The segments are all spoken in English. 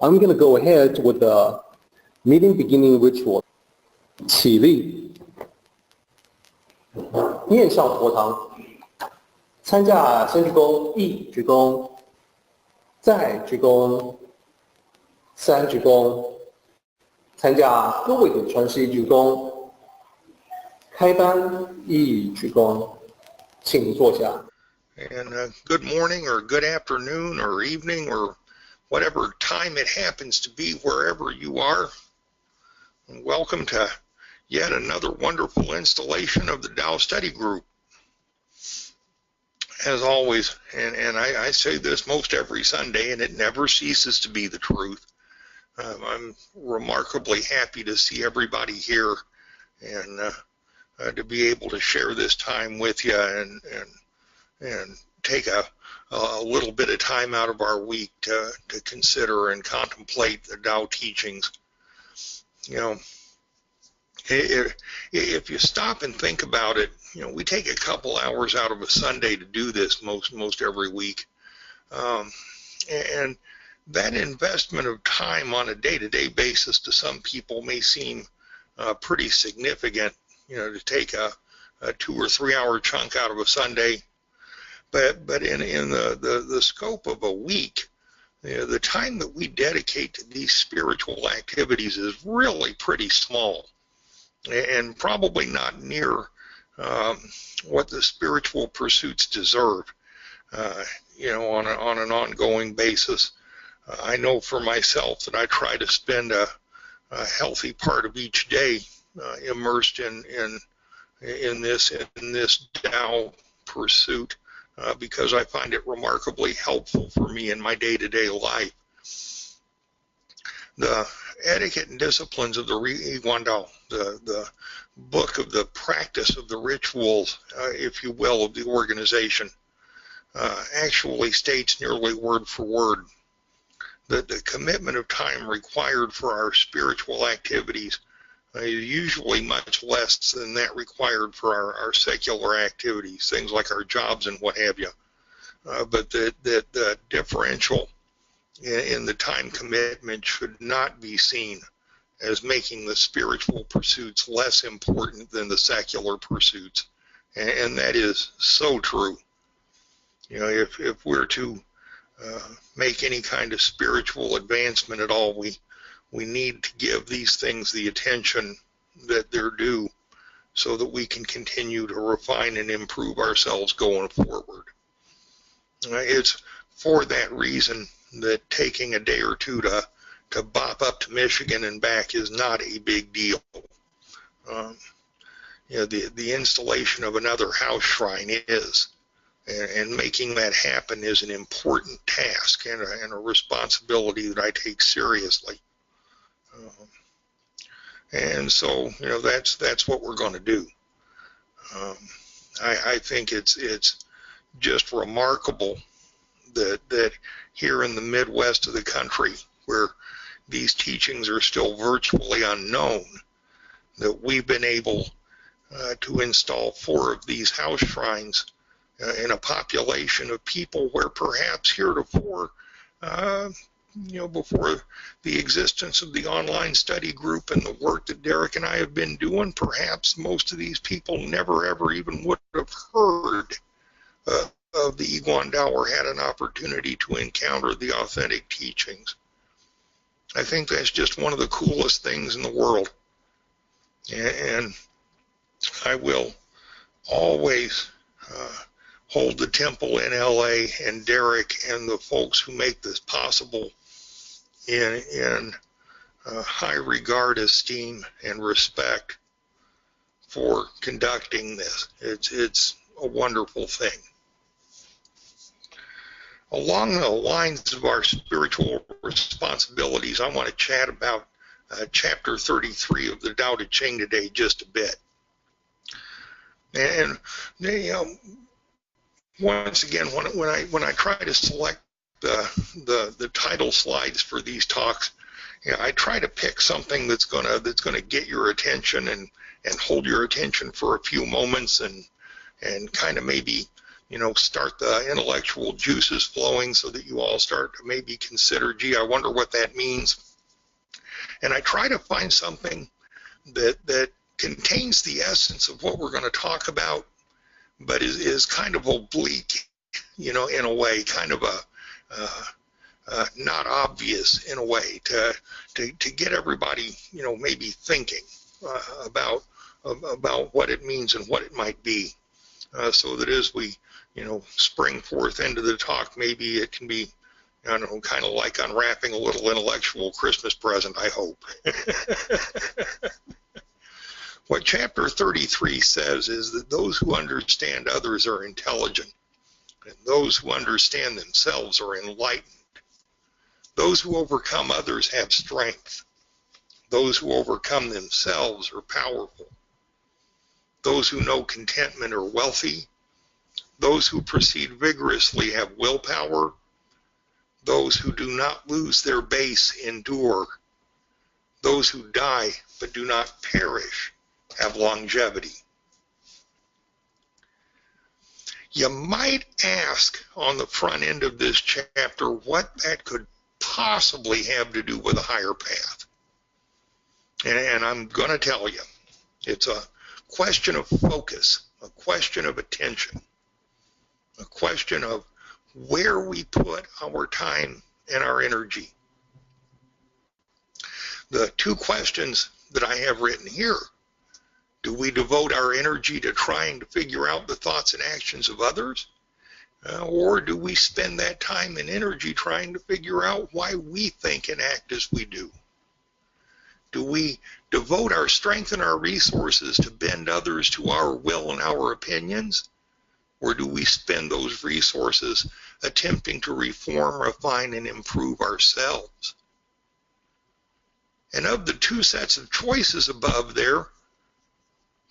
I'm going to go ahead with the meeting beginning ritual. 起立，面向佛堂，参加先鞠躬，一鞠躬，再鞠躬，三鞠躬，参加各位的传世一鞠躬，开班一鞠躬，请坐下。And good morning or good afternoon or evening or whatever time it happens to be wherever you are. And welcome to yet another wonderful installation of the Tao Study Group. As always, and I say this most every Sunday, and it never ceases to be the truth. I'm remarkably happy to see everybody here and to be able to share this time with you and take a little bit of time out of our week to consider and contemplate the Tao teachings. You know, if you stop and think about it, you know, we take a couple hours out of a Sunday to do this most every week, and that investment of time on a day-to-day basis to some people may seem pretty significant. You know, to take a 2 or 3 hour chunk out of a Sunday. But in the scope of a week, you know, the time that we dedicate to these spiritual activities is really pretty small, and probably not near what the spiritual pursuits deserve. You know, on an ongoing basis. I know for myself that I try to spend a healthy part of each day immersed in this Tao pursuit. Because I find it remarkably helpful for me in my day-to-day life. The etiquette and disciplines of the Yiguandao, the book of the practice of the rituals, if you will, of the organization, actually states nearly word for word that the commitment of time required for our spiritual activities is usually much less than that required for our secular activities, things like our jobs and what have you. But the differential in the time commitment should not be seen as making the spiritual pursuits less important than the secular pursuits. And that is so true. You know, if we're to make any kind of spiritual advancement at all, we need to give these things the attention that they're due so that we can continue to refine and improve ourselves going forward. It's for that reason that taking a day or two to bop up to Michigan and back is not a big deal. You know, the installation of another house shrine is, and making that happen is an important task and a responsibility that I take seriously. And so, you know, that's what we're going to do. I think it's just remarkable that here in the Midwest of the country, where these teachings are still virtually unknown, that we've been able to install 4 of these house shrines in a population of people where perhaps heretofore you know, before the existence of the online study group and the work that Derek and I have been doing, perhaps most of these people never ever even would have heard of the Yiguandao or had an opportunity to encounter the authentic teachings. I think that's just one of the coolest things in the world. And I will always hold the temple in LA and Derek and the folks who make this possible in high regard, esteem, and respect for conducting this. It's a wonderful thing. Along the lines of our spiritual responsibilities, I want to chat about chapter 33 of the Dao De Jing today just a bit. And you know, once again, when I try to select the title slides for these talks, you know, I try to pick something that's gonna get your attention and hold your attention for a few moments and kind of maybe start the intellectual juices flowing so that you all start to maybe consider, gee, I wonder what that means. And I try to find something that contains the essence of what we're going to talk about, but is kind of oblique, in a way, kind of not obvious in a way, to get everybody, maybe thinking about what it means and what it might be, so that as we, spring forth into the talk, maybe it can be, I don't know, kind of like unwrapping a little intellectual Christmas present, I hope. What chapter 33 says is that those who understand others are intelligent, and those who understand themselves are enlightened. Those who overcome others have strength. Those who overcome themselves are powerful. Those who know contentment are wealthy. Those who proceed vigorously have willpower. Those who do not lose their base endure. Those who die but do not perish have longevity. You might ask on the front end of this chapter what that could possibly have to do with a higher path. And I'm going to tell you, it's a question of focus, a question of attention, a question of where we put our time and our energy. The two questions that I have written here: do we devote our energy to trying to figure out the thoughts and actions of others? Or do we spend that time and energy trying to figure out why we think and act as we do? Do we devote our strength and our resources to bend others to our will and our opinions? Or do we spend those resources attempting to reform, refine, and improve ourselves? And of the two sets of choices above there,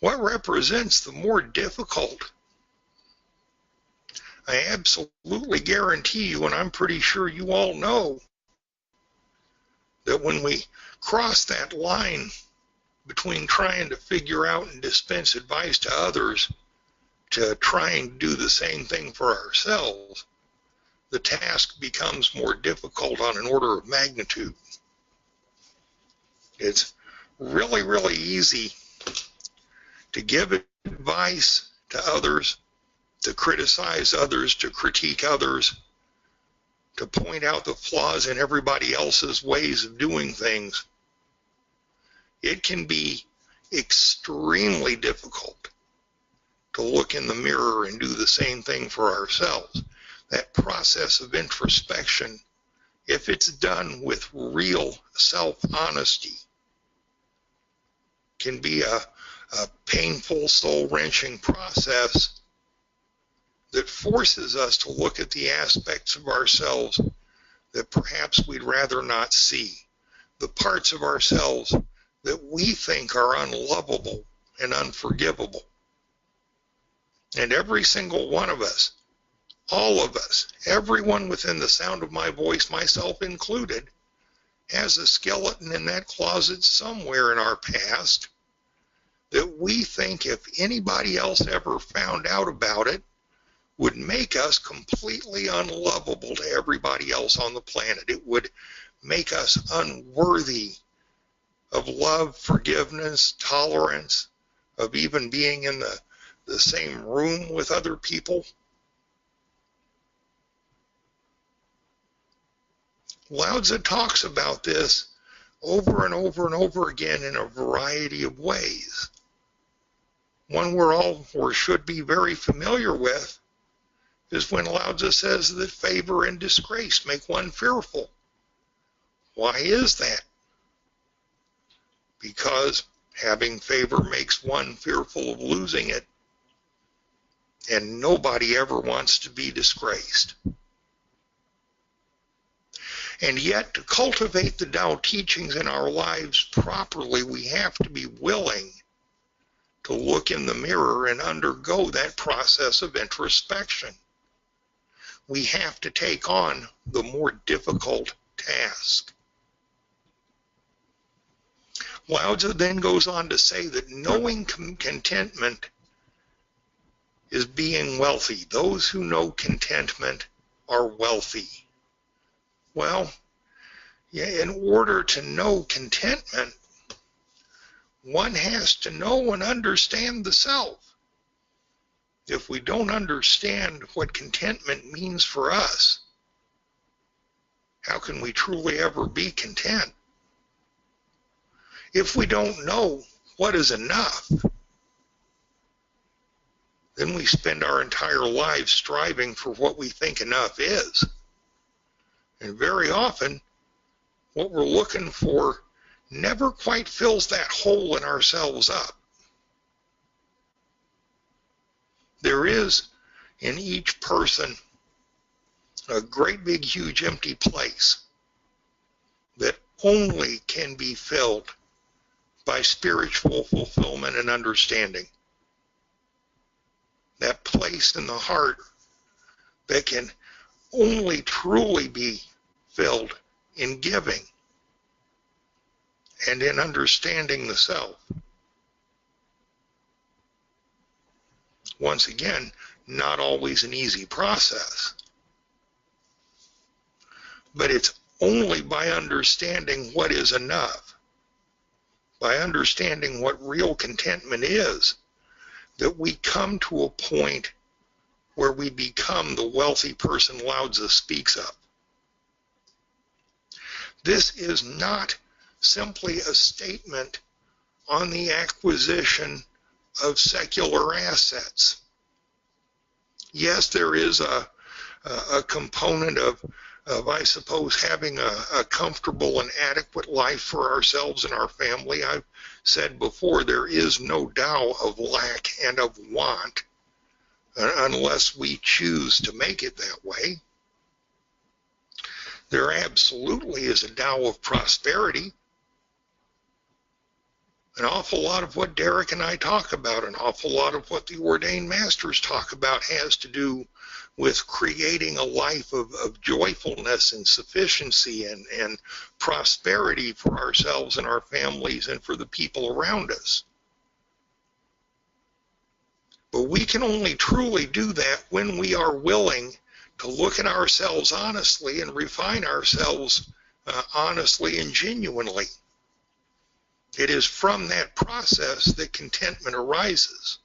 what represents the more difficult? I absolutely guarantee you, and I'm pretty sure you all know, that when we cross that line between trying to figure out and dispense advice to others to trying to do the same thing for ourselves, the task becomes more difficult on an order of magnitude. It's really, really easy to give advice to others, to criticize others, to critique others, to point out the flaws in everybody else's ways of doing things. It can be extremely difficult to look in the mirror and do the same thing for ourselves. That process of introspection, if it's done with real self-honesty, can be a painful, soul-wrenching process that forces us to look at the aspects of ourselves that perhaps we'd rather not see, the parts of ourselves that we think are unlovable and unforgivable. And every single one of us, all of us, everyone within the sound of my voice, myself included, has a skeleton in that closet somewhere in our past that we think if anybody else ever found out about it would make us completely unlovable to everybody else on the planet. It would make us unworthy of love, forgiveness, tolerance, of even being in the same room with other people. Lao Tzu talks about this over and over and over again in a variety of ways. One we're all, or should be, very familiar with is when Lao Tzu says that favor and disgrace make one fearful. Why is that? Because having favor makes one fearful of losing it, and nobody ever wants to be disgraced. And yet, to cultivate the Tao teachings in our lives properly, we have to be willing to look in the mirror and undergo that process of introspection. We have to take on the more difficult task. Lao Tzu then goes on to say that knowing contentment is being wealthy. Those who know contentment are wealthy. Well, yeah, in order to know contentment, one has to know and understand the self. If we don't understand what contentment means for us, how can we truly ever be content? If we don't know what is enough, then we spend our entire lives striving for what we think enough is. And very often, what we're looking for never quite fills that hole in ourselves up. There is in each person a great big huge empty place that only can be filled by spiritual fulfillment and understanding. That place in the heart that can only truly be filled in giving and in understanding the self. Once again, not always an easy process, but it's only by understanding what is enough, by understanding what real contentment is, that we come to a point where we become the wealthy person Lao Tzu speaks of. This is not simply a statement on the acquisition of secular assets. Yes, there is a component of I suppose, having a comfortable and adequate life for ourselves and our family. I've said before, there is no Tao of lack and of want unless we choose to make it that way. There absolutely is a Tao of prosperity. An awful lot of what Derek and I talk about, an awful lot of what the ordained masters talk about has to do with creating a life of joyfulness and sufficiency and prosperity for ourselves and our families and for the people around us. But we can only truly do that when we are willing to look at ourselves honestly and refine ourselves honestly and genuinely. It is from that process that contentment arises.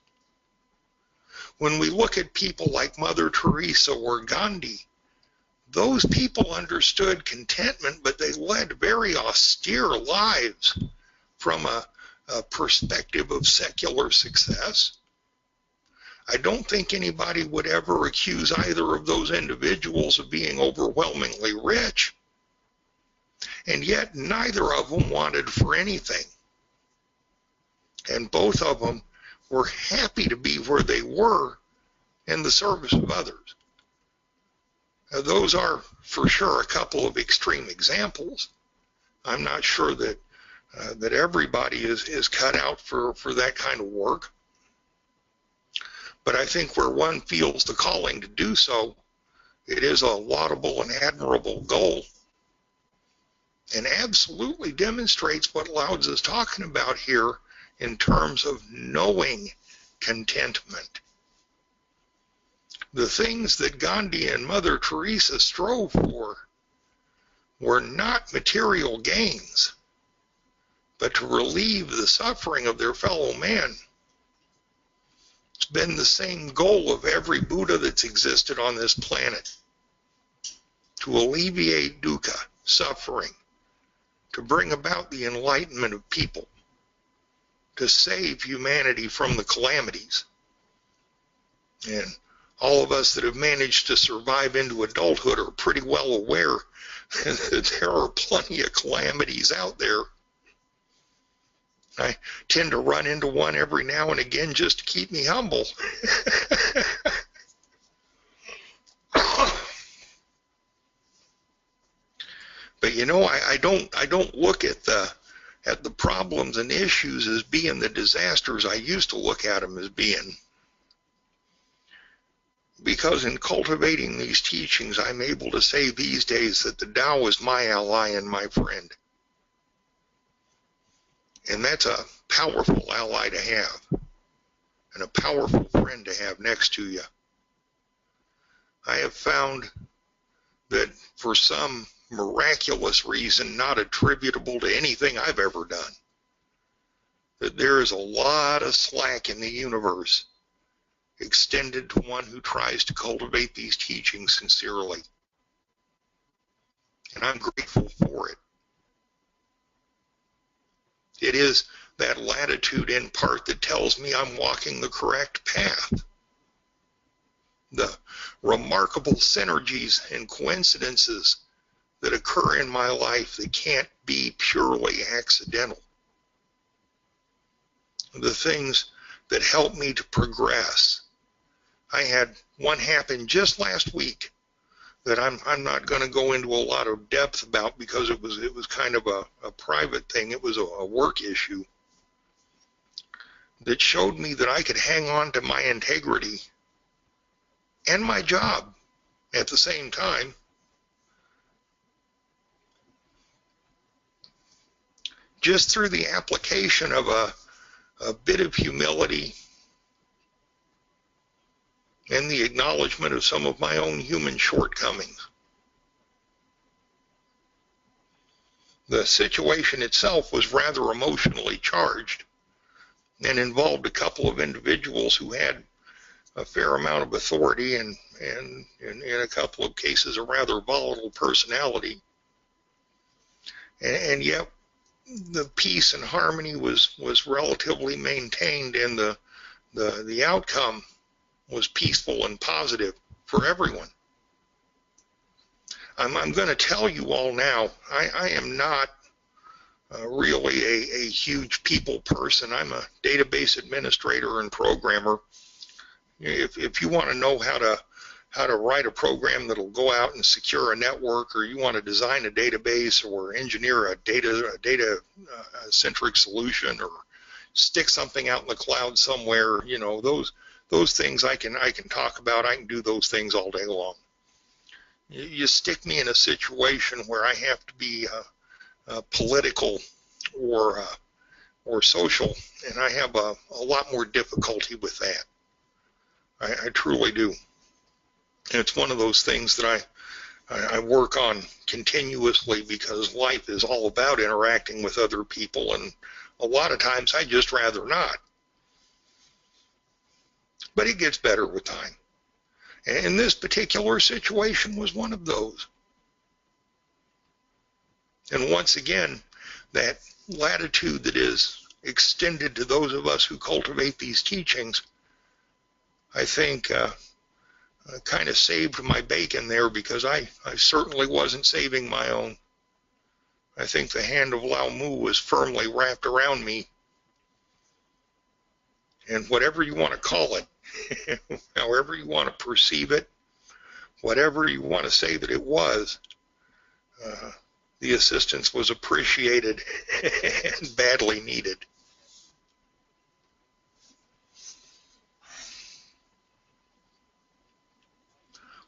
When we look at people like Mother Teresa or Gandhi, those people understood contentment, but they led very austere lives from a perspective of secular success. I don't think anybody would ever accuse either of those individuals of being overwhelmingly rich, and yet neither of them wanted for anything. And both of them were happy to be where they were in the service of others. Now, those are, for sure, a couple of extreme examples. I'm not sure that that everybody is cut out for that kind of work. But I think where one feels the calling to do so, it is a laudable and admirable goal, and absolutely demonstrates what Lao Tzu is talking about here in terms of knowing contentment. The things that Gandhi and Mother Teresa strove for were not material gains, but to relieve the suffering of their fellow man. It's been the same goal of every Buddha that's existed on this planet, to alleviate dukkha, suffering, to bring about the enlightenment of people, to save humanity from the calamities. And all of us that have managed to survive into adulthood are pretty well aware that there are plenty of calamities out there. I tend to run into one every now and again just to keep me humble. But you know, I don't look at the problems and issues as being the disasters I used to look at them as being. Because in cultivating these teachings, I'm able to say these days that the Tao is my ally and my friend. And that's a powerful ally to have. and a powerful friend to have next to you. I have found that for some miraculous reason not attributable to anything I've ever done, that there is a lot of slack in the universe extended to one who tries to cultivate these teachings sincerely. And I'm grateful for it. It is that latitude in part that tells me I'm walking the correct path. The remarkable synergies and coincidences that occur in my life that can't be purely accidental. The things that help me to progress. I had one happen just last week that I'm not going to go into a lot of depth about because it was kind of a private thing. It was a work issue that showed me that I could hang on to my integrity and my job at the same time. Just through the application of a bit of humility and the acknowledgement of some of my own human shortcomings. The situation itself was rather emotionally charged and involved a couple of individuals who had a fair amount of authority and in a couple of cases a rather volatile personality. And yet the peace and harmony was relatively maintained, and the outcome was peaceful and positive for everyone. I'm going to tell you all now, I am not really a huge people person. I'm a database administrator and programmer. If you want to know how to write a program that'll go out and secure a network, or you want to design a database or engineer a data centric solution, or stick something out in the cloud somewhere, you know, those things I can talk about. I can do those things all day long. You stick me in a situation where I have to be political or social, and I have a lot more difficulty with that. I truly do. And it's one of those things that I work on continuously, because life is all about interacting with other people, and a lot of times I just rather not. But it gets better with time. And this particular situation was one of those. And once again, that latitude that is extended to those of us who cultivate these teachings, I think kind of saved my bacon there, because I certainly wasn't saving my own. I think the hand of Lao Mu was firmly wrapped around me. And whatever you want to call it, however you want to perceive it, whatever you want to say that it was, the assistance was appreciated and badly needed.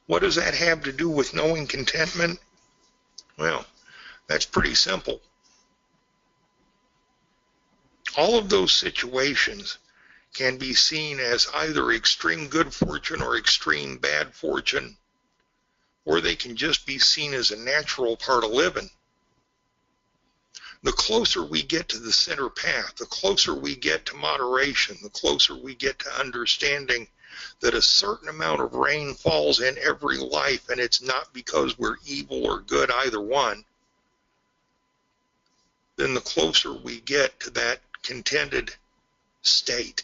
What does that have to do with knowing contentment? Well, that's pretty simple. All of those situations can be seen as either extreme good fortune or extreme bad fortune, or they can just be seen as a natural part of living. The closer we get to the center path, the closer we get to moderation, the closer we get to understanding that a certain amount of rain falls in every life, and it's not because we're evil or good, either one, then the closer we get to that contented state.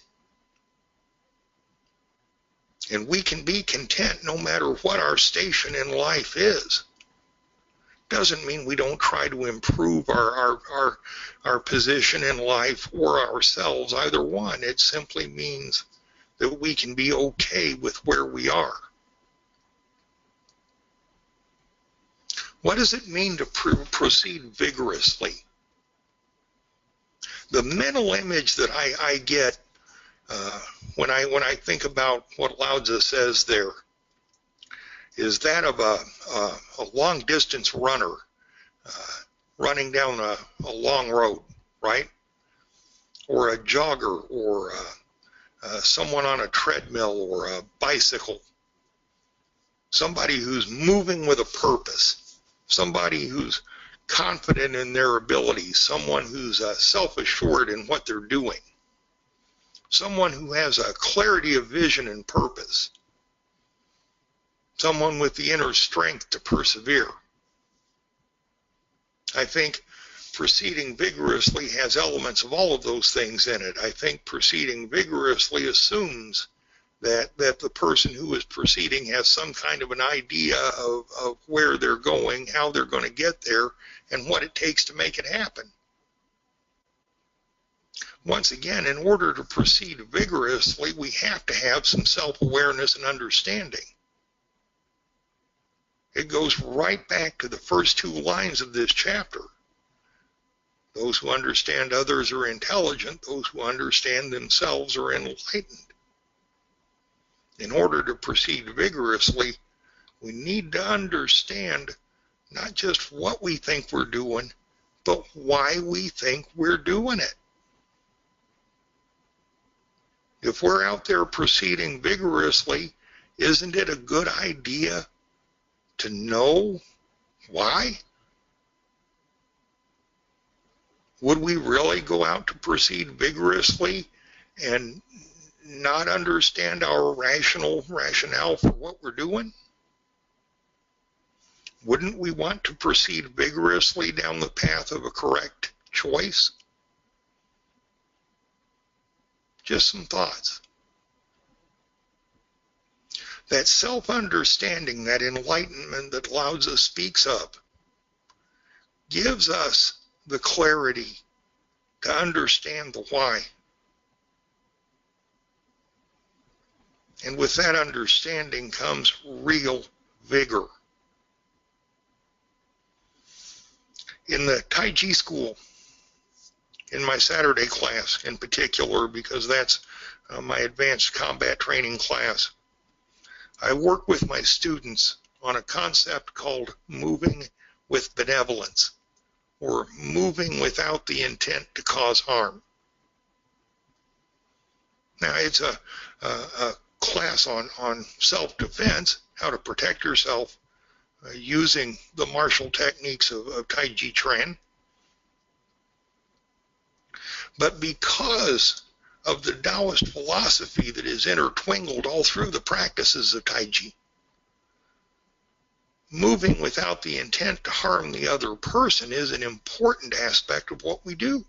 And we can be content no matter what our station in life is. Doesn't mean we don't try to improve our position in life or ourselves, either one. It simply means that we can be okay with where we are. What does it mean to proceed vigorously? The mental image that I get when I think about what Lao Tzu says there is that of a long distance runner running down a long road, right? Or a jogger, or someone on a treadmill or a bicycle, somebody who's moving with a purpose, somebody who's confident in their abilities, someone who's self-assured in what they're doing, someone who has a clarity of vision and purpose, someone with the inner strength to persevere. I think proceeding vigorously has elements of all of those things in it. I think proceeding vigorously assumes that the person who is proceeding has some kind of an idea of where they're going, how they're going to get there, and what it takes to make it happen. Once again, in order to proceed vigorously, we have to have some self-awareness and understanding. It goes right back to the first 2 lines of this chapter. Those who understand others are intelligent. Those who understand themselves are enlightened. In order to proceed vigorously, we need to understand not just what we think we're doing, but why we think we're doing it. If we're out there proceeding vigorously, isn't it a good idea to know why? Would we really go out to proceed vigorously and not understand our rationale for what we're doing? Wouldn't we want to proceed vigorously down the path of a correct choice? Just some thoughts. That self-understanding, that enlightenment that Lao Tzu speaks of, gives us the clarity to understand the why. And with that understanding comes real vigor. In the Tai Chi school, in my Saturday class in particular, because that's my advanced combat training class, I work with my students on a concept called moving with benevolence, or moving without the intent to cause harm. Now, it's a class on self-defense, how to protect yourself using the martial techniques of Tai Chi Chuan. But because of the Taoist philosophy that is intertwined all through the practices of Tai Chi, moving without the intent to harm the other person is an important aspect of what we do.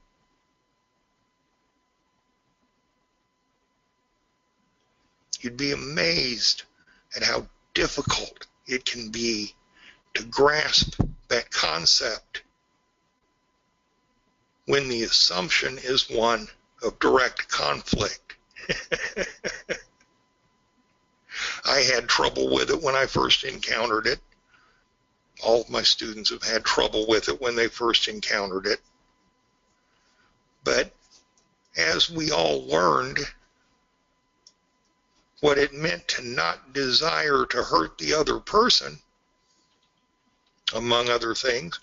You'd be amazed at how difficult it can be to grasp that concept when the assumption is one of direct conflict. I had trouble with it when I first encountered it. All of my students have had trouble with it when they first encountered it. But as we all learned what it meant to not desire to hurt the other person, among other things,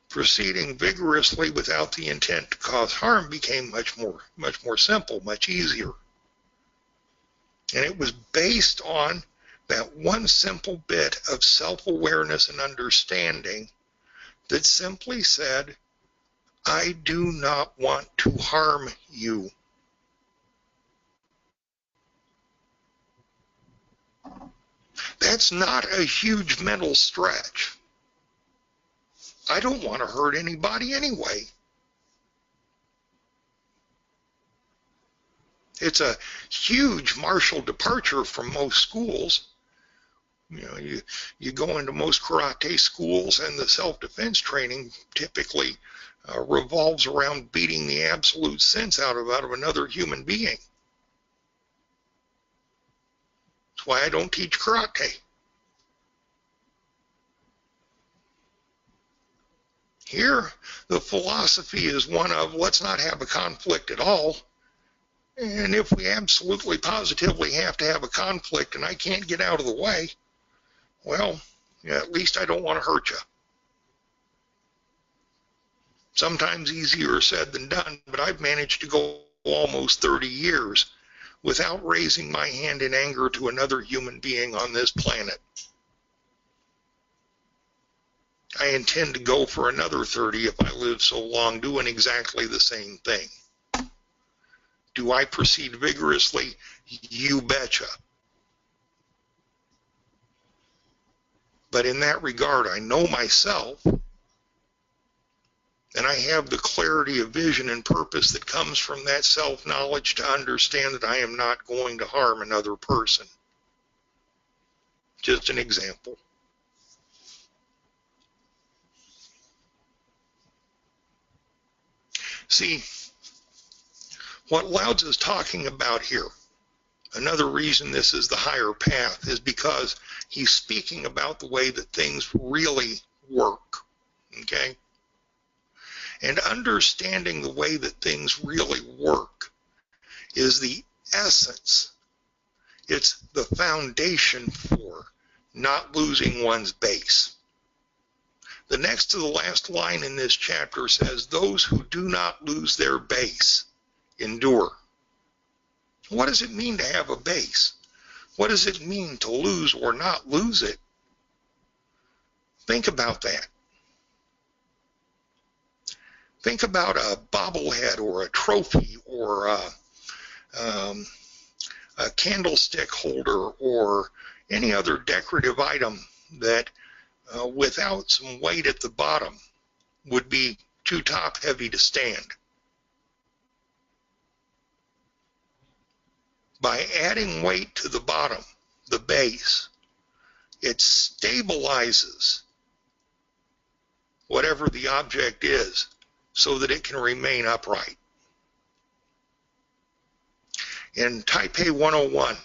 proceeding vigorously without the intent to cause harm became much more simple, much easier. And it was based on that one simple bit of self-awareness and understanding that simply said, I do not want to harm you. That's not a huge mental stretch. I don't want to hurt anybody anyway. It's a huge martial departure from most schools. You know, you go into most karate schools, and the self-defense training typically revolves around beating the absolute sense out of another human being. That's why I don't teach karate. Here, the philosophy is one of let's not have a conflict at all. And if we absolutely positively have to have a conflict and I can't get out of the way, well, at least I don't want to hurt you. Sometimes easier said than done, but I've managed to go almost 30 years without raising my hand in anger to another human being on this planet. I intend to go for another 30 if I live so long, doing exactly the same thing. Do I proceed vigorously? You betcha. But in that regard, I know myself, and I have the clarity of vision and purpose that comes from that self-knowledge to understand that I am not going to harm another person. Just an example. See, what Lao Tzu is talking about here, another reason this is the higher path, is because he's speaking about the way that things really work, okay? And understanding the way that things really work is the essence. It's the foundation for not losing one's base. The next to the last line in this chapter says, those who do not lose their base endure. What does it mean to have a base? What does it mean to lose or not lose it? Think about that. Think about a bobblehead or a trophy or a candlestick holder or any other decorative item that without some weight at the bottom would be too top heavy to stand. By adding weight to the bottom, the base, it stabilizes whatever the object is so that it can remain upright. In Taipei 101,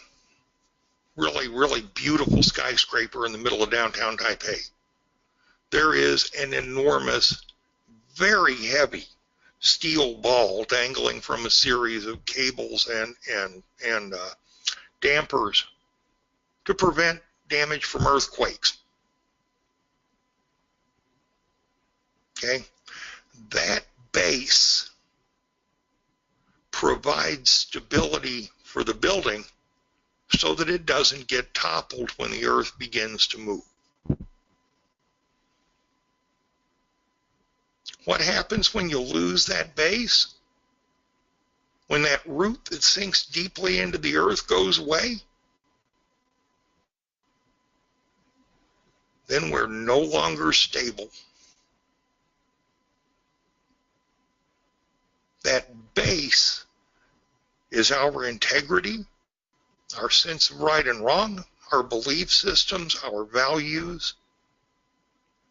really beautiful skyscraper in the middle of downtown Taipei, there is an enormous, very heavy steel ball dangling from a series of cables and dampers to prevent damage from earthquakes. Okay, that base provides stability for the building so that it doesn't get toppled when the earth begins to move. What happens when you lose that base? When that root that sinks deeply into the earth goes away? Then we're no longer stable. That base is our integrity, our sense of right and wrong, our belief systems, our values,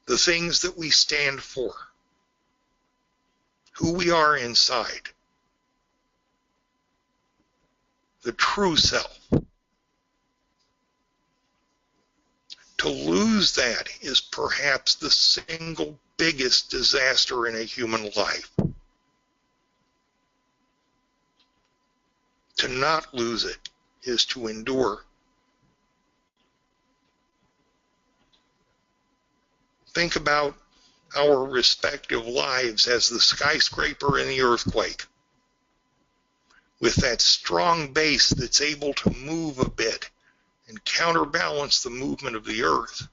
the things that we stand for, who we are inside, the true self. To lose that is perhaps the single biggest disaster in a human life. To not lose it is to endure. Think about our respective lives as the skyscraper and the earthquake. With that strong base that's able to move a bit and counterbalance the movement of the earth,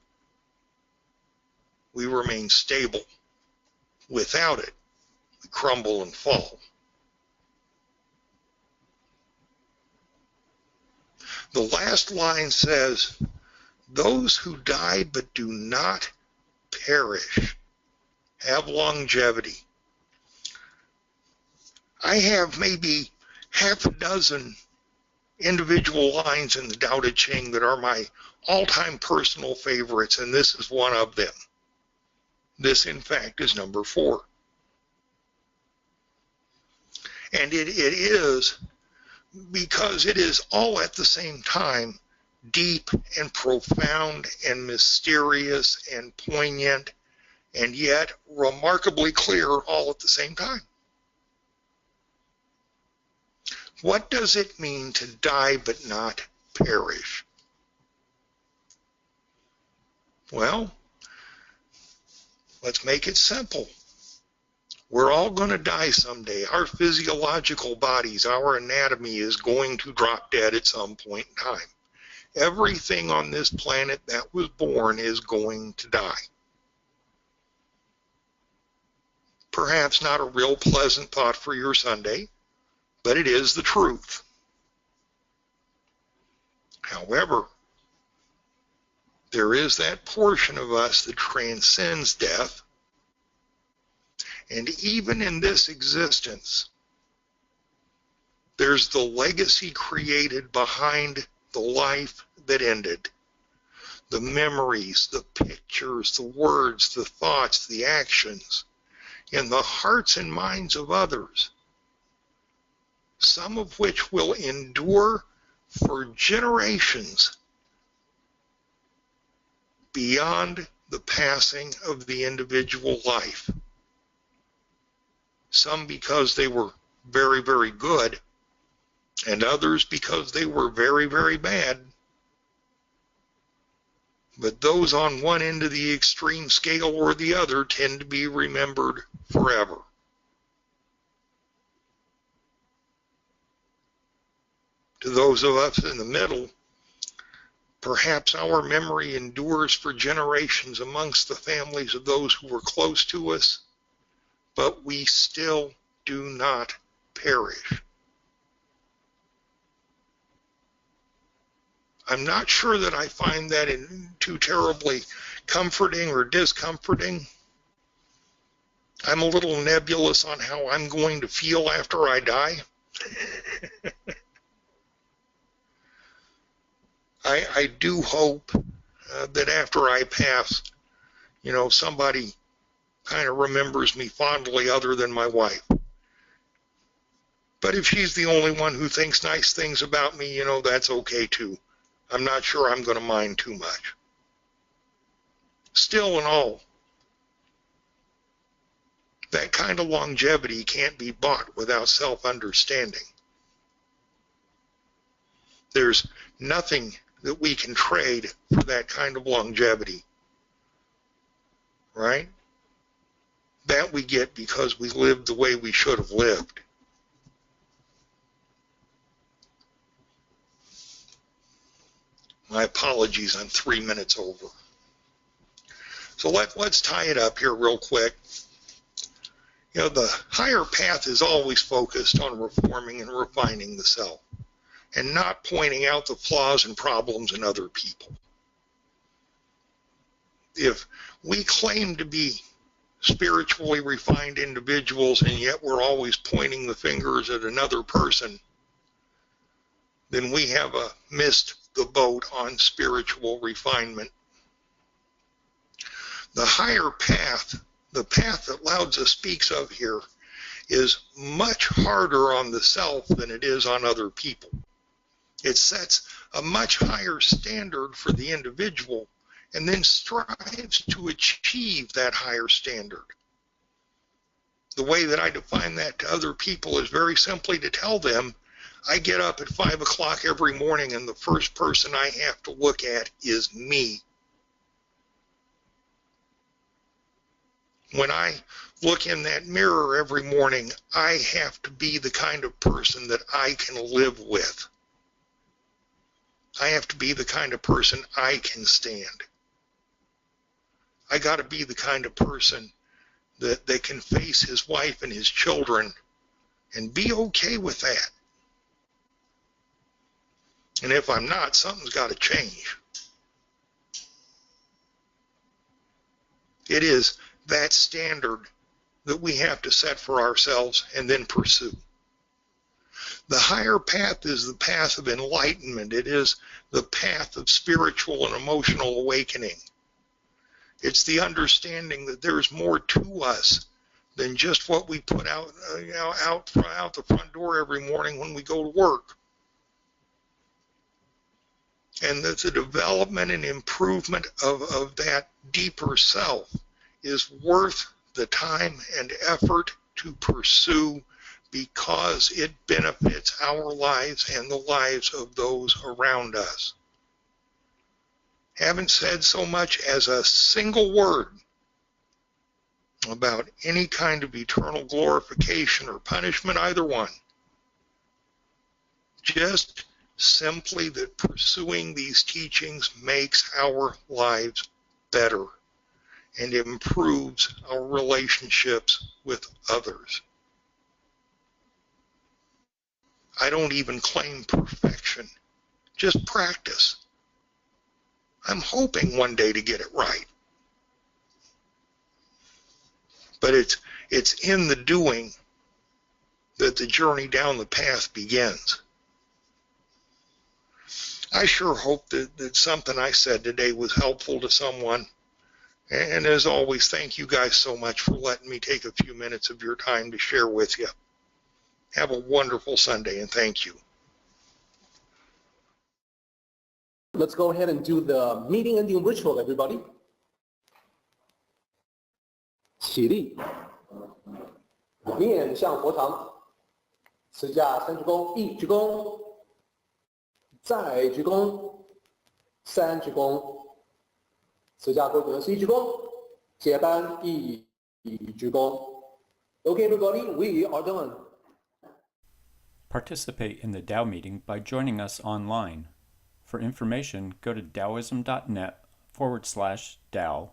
we remain stable. Without it, we crumble and fall. The last line says, those who die but do not perish have longevity. I have maybe half a dozen individual lines in the Dao De Jing that are my all-time personal favorites, and this is one of them. This, in fact, is number 4. And it is because it is all at the same time deep and profound and mysterious and poignant and yet remarkably clear all at the same time. What does it mean to die but not perish? Well, let's make it simple. We're all going to die someday. Our physiological bodies, our anatomy is going to drop dead at some point in time. Everything on this planet that was born is going to die. Perhaps not a real pleasant thought for your Sunday, but it is the truth. However, there is that portion of us that transcends death. And even in this existence, there's the legacy created behind the life that ended. The memories, the pictures, the words, the thoughts, the actions in the hearts and minds of others, some of which will endure for generations beyond the passing of the individual life. Some because they were very, very good, and others because they were very, very bad. But those on one end of the extreme scale or the other tend to be remembered forever. To those of us in the middle, perhaps our memory endures for generations amongst the families of those who were close to us, but we still do not perish. I'm not sure that I find that too terribly comforting or discomforting. I'm a little nebulous on how I'm going to feel after I die. I do hope that after I pass, somebody kind of remembers me fondly other than my wife. But if she's the only one who thinks nice things about me, that's okay too. I'm not sure I'm going to mind too much. Still in all, that kind of longevity can't be bought without self-understanding. There's nothing that we can trade for that kind of longevity, right? That we get because we lived the way we should have lived. My apologies, I'm 3 minutes over. So let's tie it up here real quick. The higher path is always focused on reforming and refining the self, and not pointing out the flaws and problems in other people. If we claim to be spiritually refined individuals and yet we're always pointing the fingers at another person, then we have missed the boat on spiritual refinement. The higher path, the path that Lao Tzu speaks of here, is much harder on the self than it is on other people. It sets a much higher standard for the individual and then strives to achieve that higher standard. The way that I define that to other people is very simply to tell them, I get up at 5 o'clock every morning and the first person I have to look at is me. When I look in that mirror every morning, I have to be the kind of person that I can live with. I have to be the kind of person I can stand. I got to be the kind of person that can face his wife and his children and be okay with that. And if I'm not, something's got to change. It is that standard that we have to set for ourselves and then pursue. The higher path is the path of enlightenment. It is the path of spiritual and emotional awakening. It's the understanding that there's more to us than just what we put out the front door every morning when we go to work. And that the development and improvement of that deeper self is worth the time and effort to pursue because it benefits our lives and the lives of those around us. Haven't said so much as a single word about any kind of eternal glorification or punishment, either one. Just simply that pursuing these teachings makes our lives better and improves our relationships with others. I don't even claim perfection, just practice. I'm hoping one day to get it right. But it's in the doing that the journey down the path begins. I sure hope that something I said today was helpful to someone. And as always, thank you guys so much for letting me take a few minutes of your time to share with you. Have a wonderful Sunday, and thank you. Let's go ahead and do the meeting ending ritual, everybody. 起立，面向佛堂，持架三鞠躬，一鞠躬，再鞠躬，三鞠躬，持架跪地是一鞠躬，接班一鞠躬。Okay, everybody, we are done. Participate in the Tao meeting by joining us online. For information, go to taoism.net/Tao